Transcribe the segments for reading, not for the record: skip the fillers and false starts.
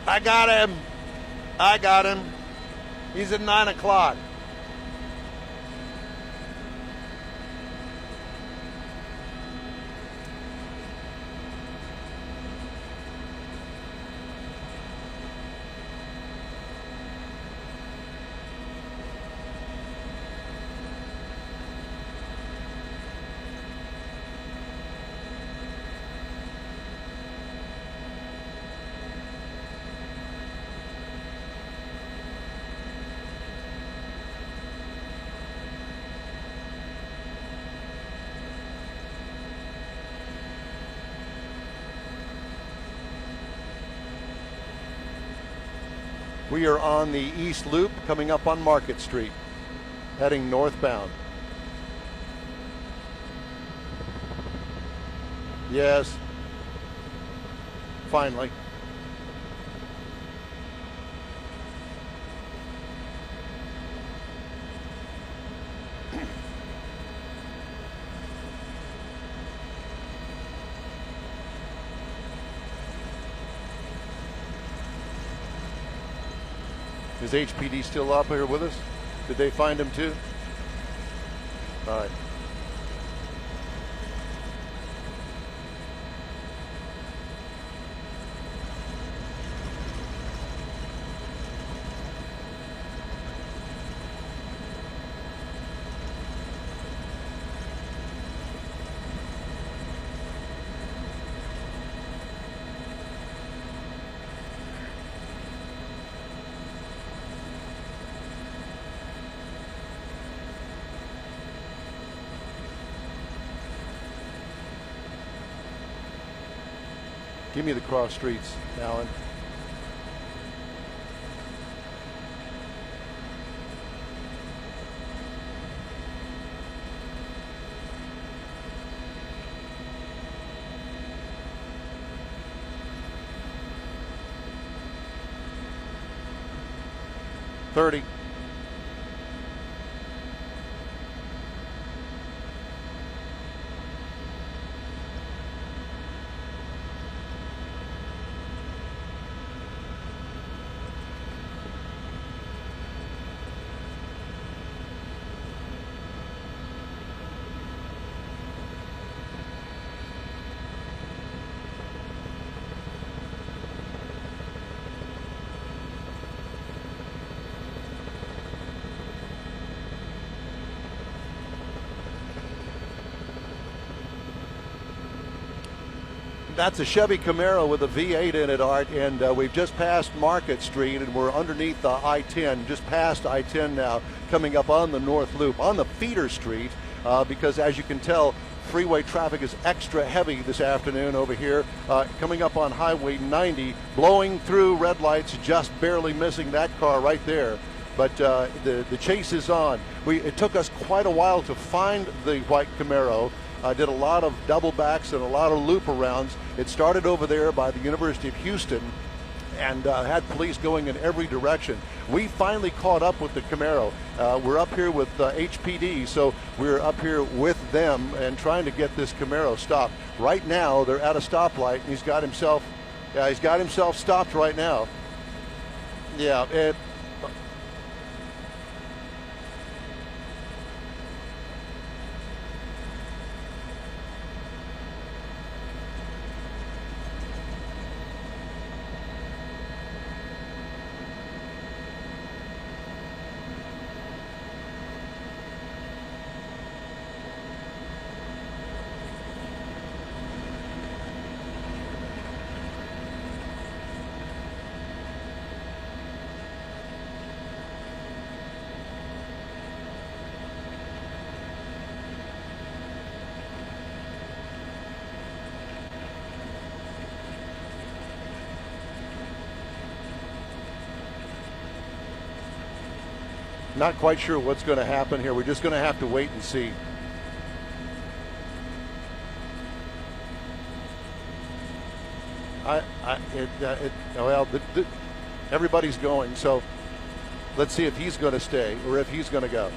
I got him. I got him. He's at 9 o'clock. We are on the East Loop coming up on Market Street, heading northbound. Yes. Finally. Is HPD still up here with us? Did they find him too? All right. Give me the cross streets, Alan. $30. That's a Chevy Camaro with a V8 in it, Art, and we've just passed Market Street, and we're underneath the I-10, just past I-10 now, coming up on the North Loop, on the feeder street, because as you can tell, freeway traffic is extra heavy this afternoon over here, coming up on Highway 90, blowing through red lights, just barely missing that car right there. But the chase is on. It took us quite a while to find the white Camaro. Did a lot of double backs and a lot of loop arounds. It started over there by the University of Houston and had police going in every direction. We finally caught up with the Camaro. We're up here with HPD, so we're up here with them and trying to get this Camaro stopped. Right now, they're at a stoplight, and he's got himself stopped right now. Yeah, not quite sure what's going to happen here. We're just going to have to wait and see. Everybody's going, so let's see if he's going to stay or if he's going to go.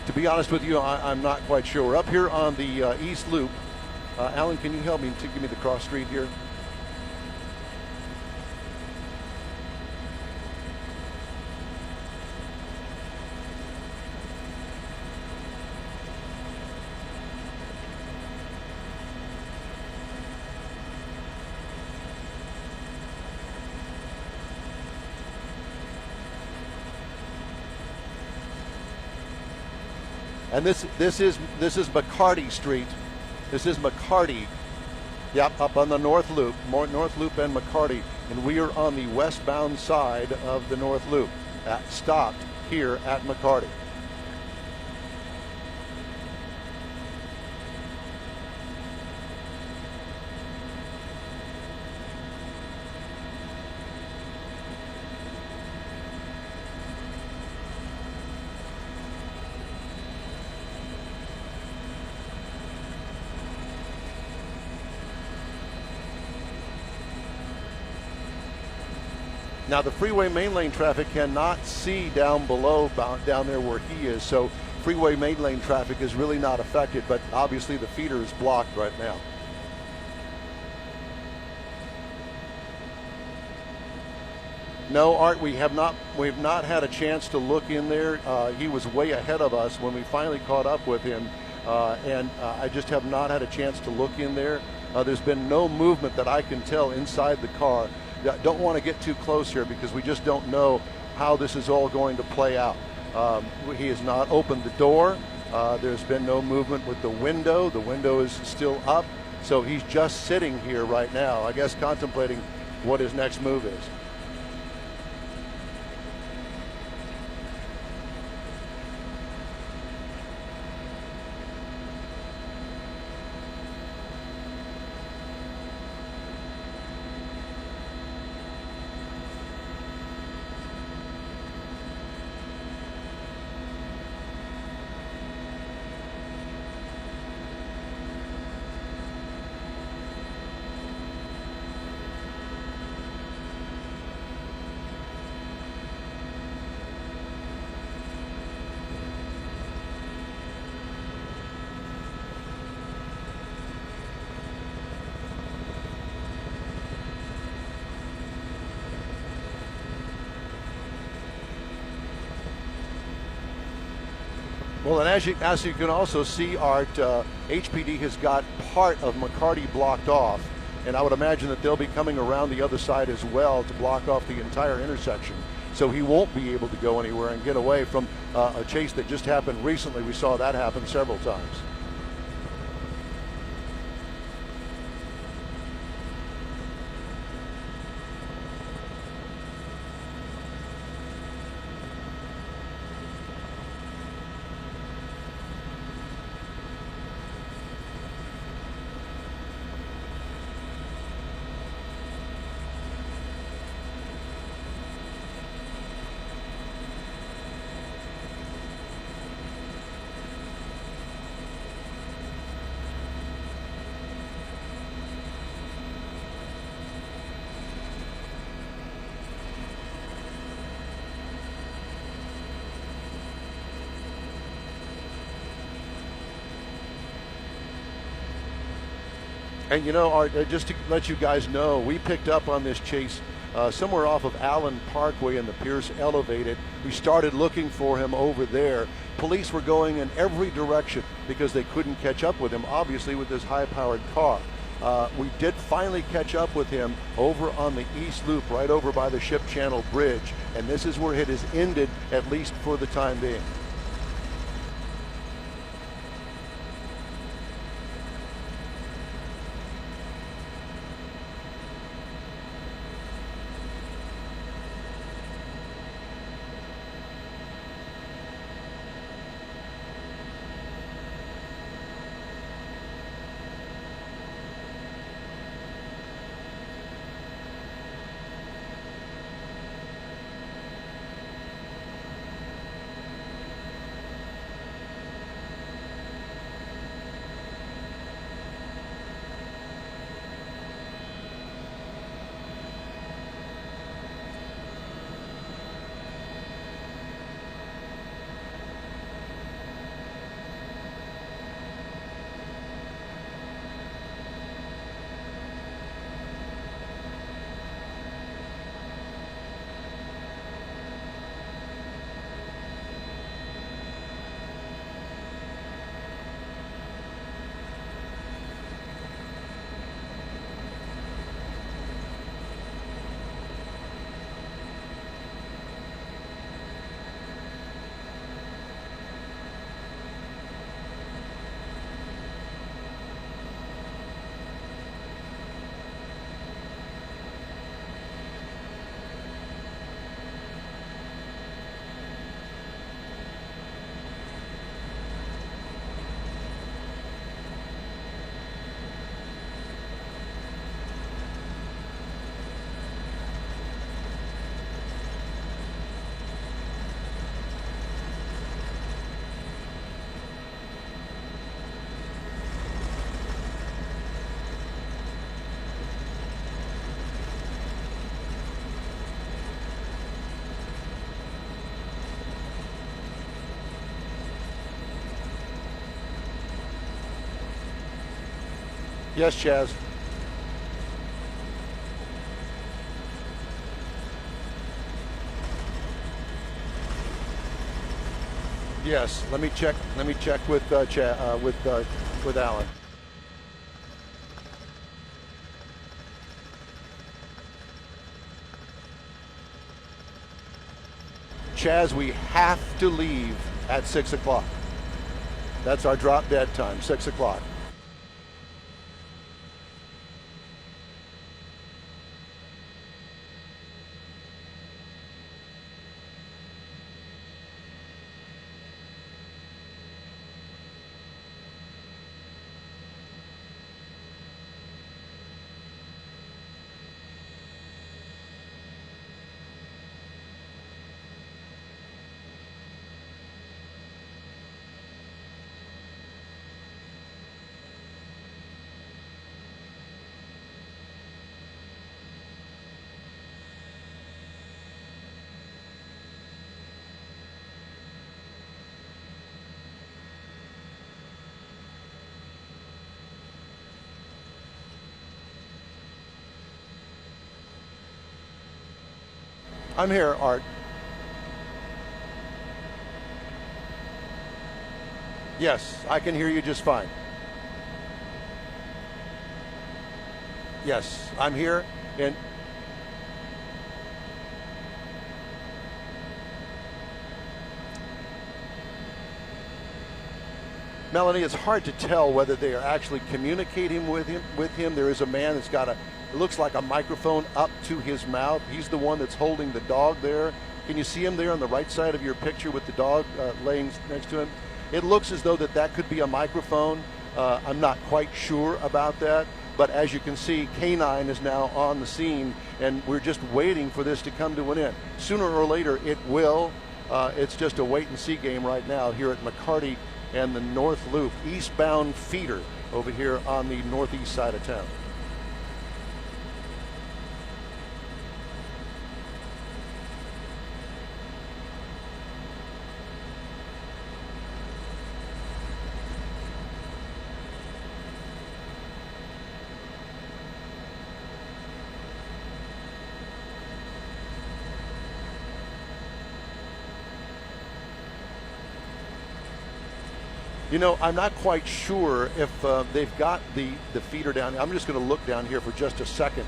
To be honest with you, I'm not quite sure. We're up here on the East Loop. Alan, can you help me to give me the cross street here? And this is McCarty Street. This is McCarty. Yep, up on the North Loop, North Loop and McCarty, and we are on the westbound side of the North Loop. Stopped here at McCarty. Now the freeway main lane traffic cannot see down below, down there where he is, so freeway main lane traffic is really not affected, but obviously the feeder is blocked right now. No, Art, we've not had a chance to look in there. He was way ahead of us when we finally caught up with him, and I just have not had a chance to look in there. There's been no movement that I can tell inside the car. Don't want to get too close here because we just don't know how this is all going to play out. He has not opened the door. There's been no movement with the window. The window is still up. So he's just sitting here right now, I guess contemplating what his next move is. Well, and as you can also see, Art, HPD has got part of McCarty blocked off, and I would imagine that they'll be coming around the other side as well to block off the entire intersection. So he won't be able to go anywhere and get away from a chase that just happened recently. We saw that happen several times. And you know, Art, just to let you guys know, we picked up on this chase somewhere off of Allen Parkway in the Pierce Elevated. We started looking for him over there. Police were going in every direction because they couldn't catch up with him, obviously, with this high-powered car. We did finally catch up with him over on the East Loop, right over by the Ship Channel Bridge, and this is where it has ended, at least for the time being. Yes, Chaz. Yes. Let me check. Let me check with with Alan. Chaz, we have to leave at 6 o'clock. That's our drop dead time, 6 o'clock. I'm here, Art. Yes, I can hear you just fine. Yes, I'm here, and Melanie, it's hard to tell whether they are actually communicating with him. There is a man that's got it looks like a microphone up to his mouth. He's the one that's holding the dog there. Can you see him there on the right side of your picture with the dog laying next to him? It looks as though that could be a microphone. I'm not quite sure about that, but as you can see, K9 is now on the scene, and we're just waiting for this to come to an end. Sooner or later, it will. It's just a wait-and-see game right now here at McCarty and the North Loop, eastbound feeder over here on the northeast side of town. You know, I'm not quite sure if they've got the feeder down. I'm just going to look down here for just a second.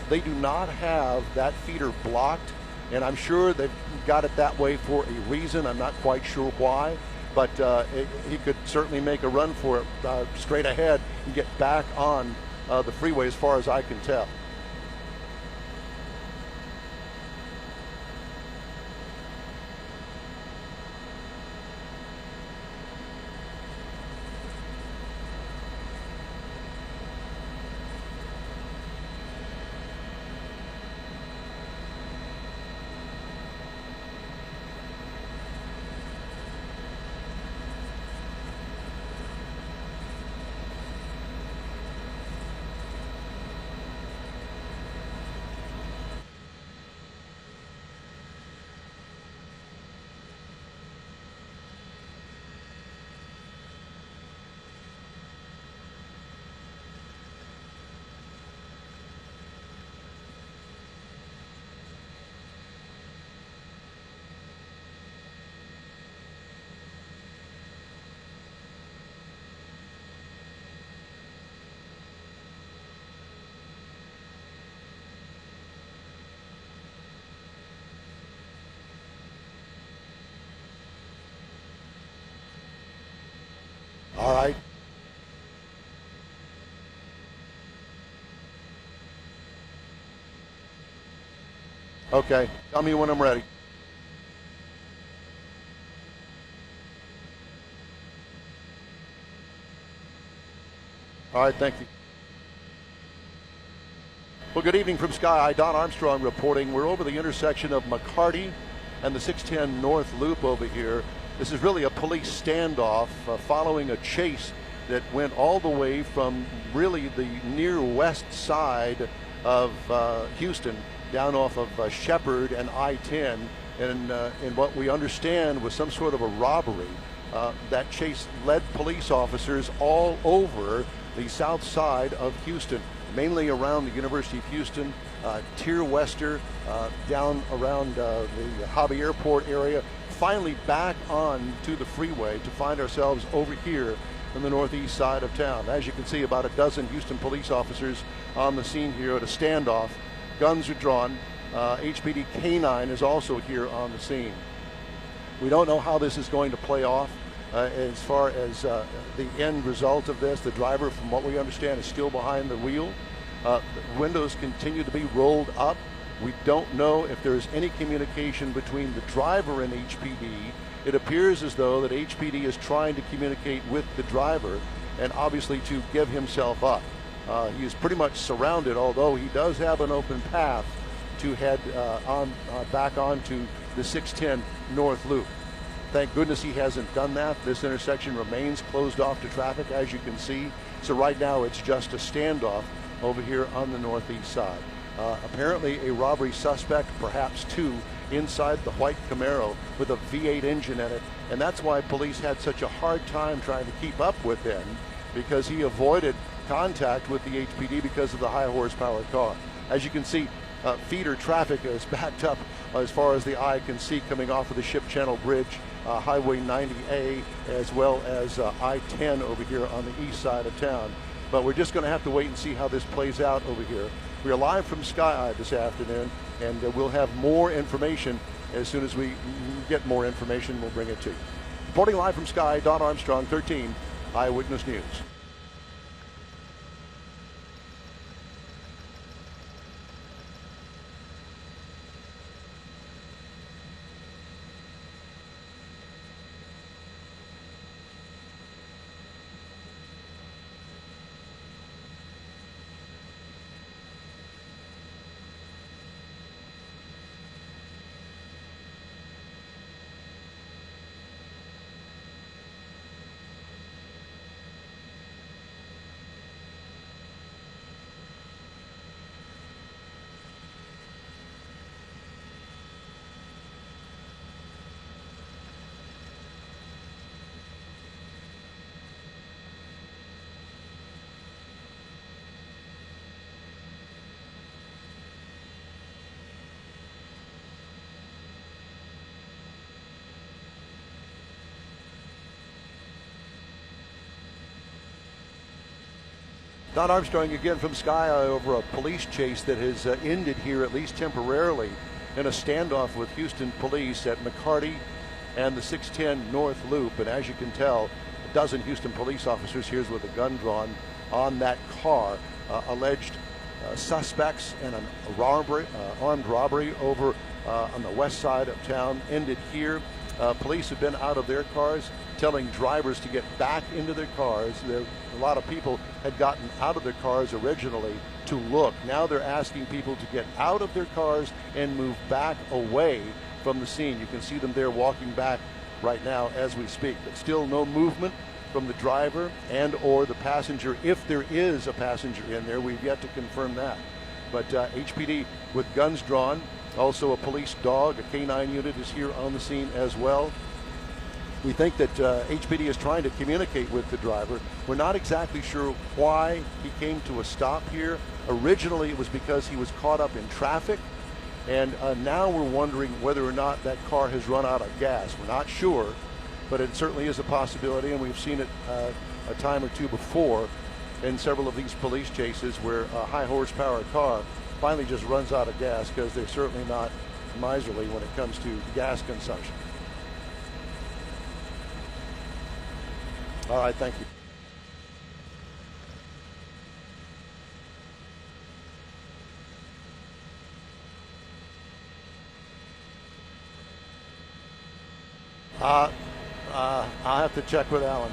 They do not have that feeder blocked, and I'm sure they've got it that way for a reason. I'm not quite sure why, but he could certainly make a run for it straight ahead and get back on the freeway as far as I can tell. All right. Okay. Tell me when I'm ready. All right. Thank you. Well, good evening from Sky. Don Armstrong reporting. We're over the intersection of McCarty and the 610 North Loop over here. This is really a police standoff following a chase that went all the way from really the near west side of Houston down off of Shepherd and I-10, and in what we understand was some sort of a robbery. That chase led police officers all over the south side of Houston, mainly around the University of Houston, Tier Wester, down around the Hobby Airport area, finally back on to the freeway to find ourselves over here in the northeast side of town. As you can see, about a dozen Houston police officers on the scene here at a standoff. Guns are drawn. HPD K-9 is also here on the scene. We don't know how this is going to play off as far as the end result of this. The driver, from what we understand, is still behind the wheel. The windows continue to be rolled up. We don't know if there is any communication between the driver and HPD. It appears as though that HPD is trying to communicate with the driver and obviously to give himself up. He is pretty much surrounded, although he does have an open path to head back onto the 610 North Loop. Thank goodness he hasn't done that. This intersection remains closed off to traffic, as you can see. So right now it's just a standoff over here on the northeast side. Apparently a robbery suspect, perhaps two, inside the white Camaro with a V8 engine in it, and that's why police had such a hard time trying to keep up with him, because he avoided contact with the HPD because of the high horsepower car. As you can see, feeder traffic is backed up as far as the eye can see, coming off of the Ship Channel Bridge, Highway 90A, as well as I-10 over here on the east side of town. But we're just going to have to wait and see how this plays out over here. We are live from Sky Eye this afternoon, and we'll have more information. As soon as we get more information, we'll bring it to you. Reporting live from Sky, Don Armstrong, 13 Eyewitness News. Don Armstrong again from Sky Eye over a police chase that has ended here, at least temporarily, in a standoff with Houston police at McCarty and the 610 North Loop. And as you can tell, a dozen Houston police officers here with a gun drawn on that car. Alleged suspects in an armed robbery over on the west side of town ended here. Police have been out of their cars, telling drivers to get back into their cars. A lot of people had gotten out of their cars originally to look. Now they're asking people to get out of their cars and move back away from the scene. You can see them there walking back right now as we speak. But still no movement from the driver and or the passenger. If there is a passenger in there, we've yet to confirm that. But HPD with guns drawn, also a police dog, a K-9 unit is here on the scene as well. We think that HPD is trying to communicate with the driver. We're not exactly sure why he came to a stop here. Originally, it was because he was caught up in traffic, and now we're wondering whether or not that car has run out of gas. We're not sure, but it certainly is a possibility, and we've seen it a time or two before in several of these police chases where a high horsepower car finally just runs out of gas, because they're certainly not miserly when it comes to gas consumption. All right, thank you. I'll have to check with Alan.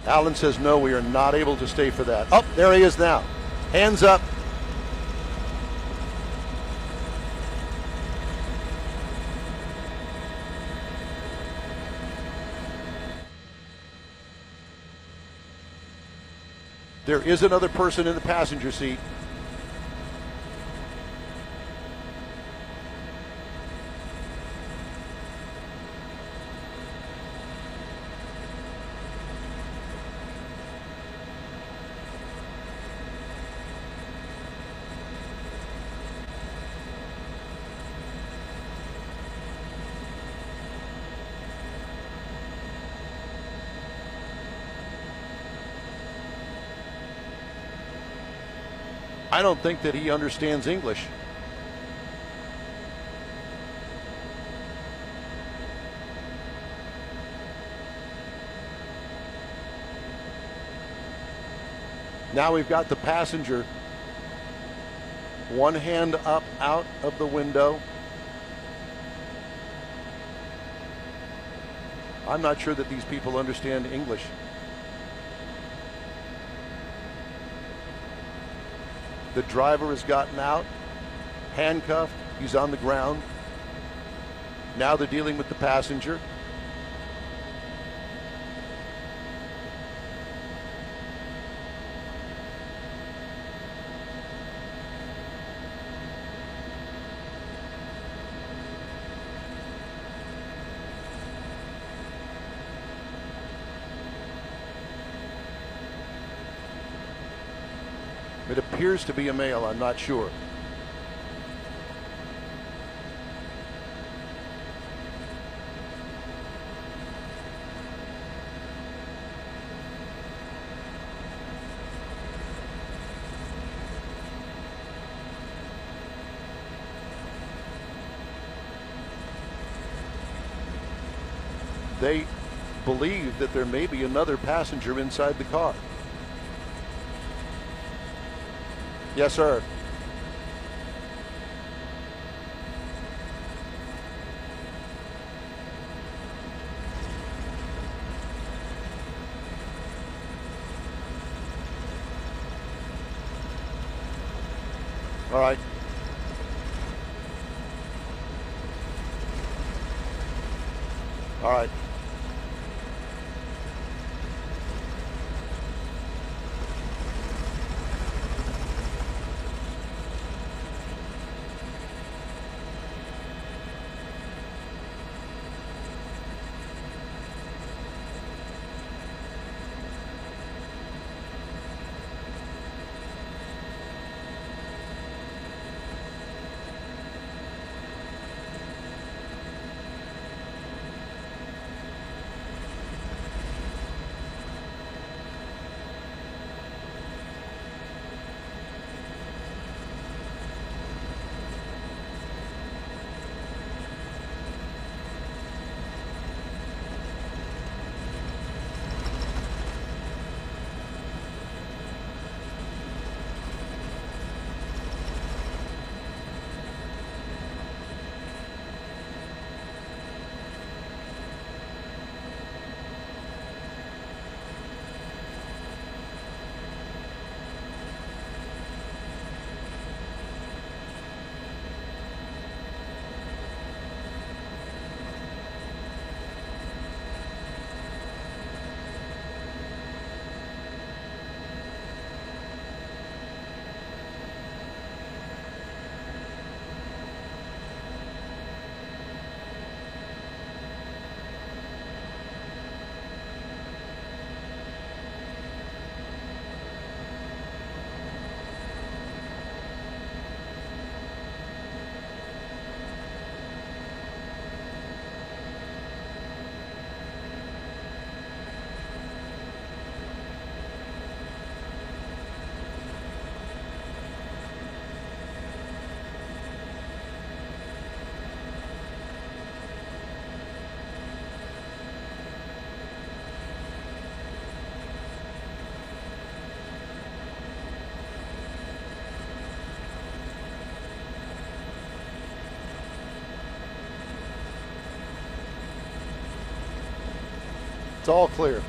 Alan says no, we are not able to stay for that. Oh, there he is now. Hands up. There is another person in the passenger seat. I don't think that he understands English. Now we've got the passenger, one hand up out of the window. I'm not sure that these people understand English. The driver has gotten out, handcuffed, he's on the ground. Now they're dealing with the passenger. It appears to be a male, I'm not sure. They believe that there may be another passenger inside the car. Yes, sir. All right. All right. It's all clear.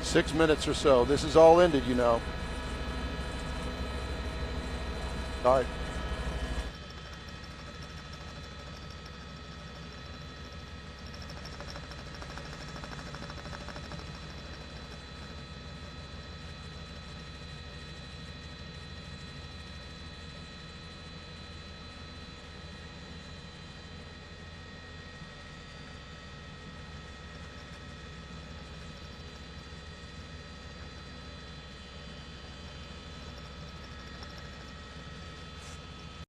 6 minutes or so. This is all ended, you know. All right.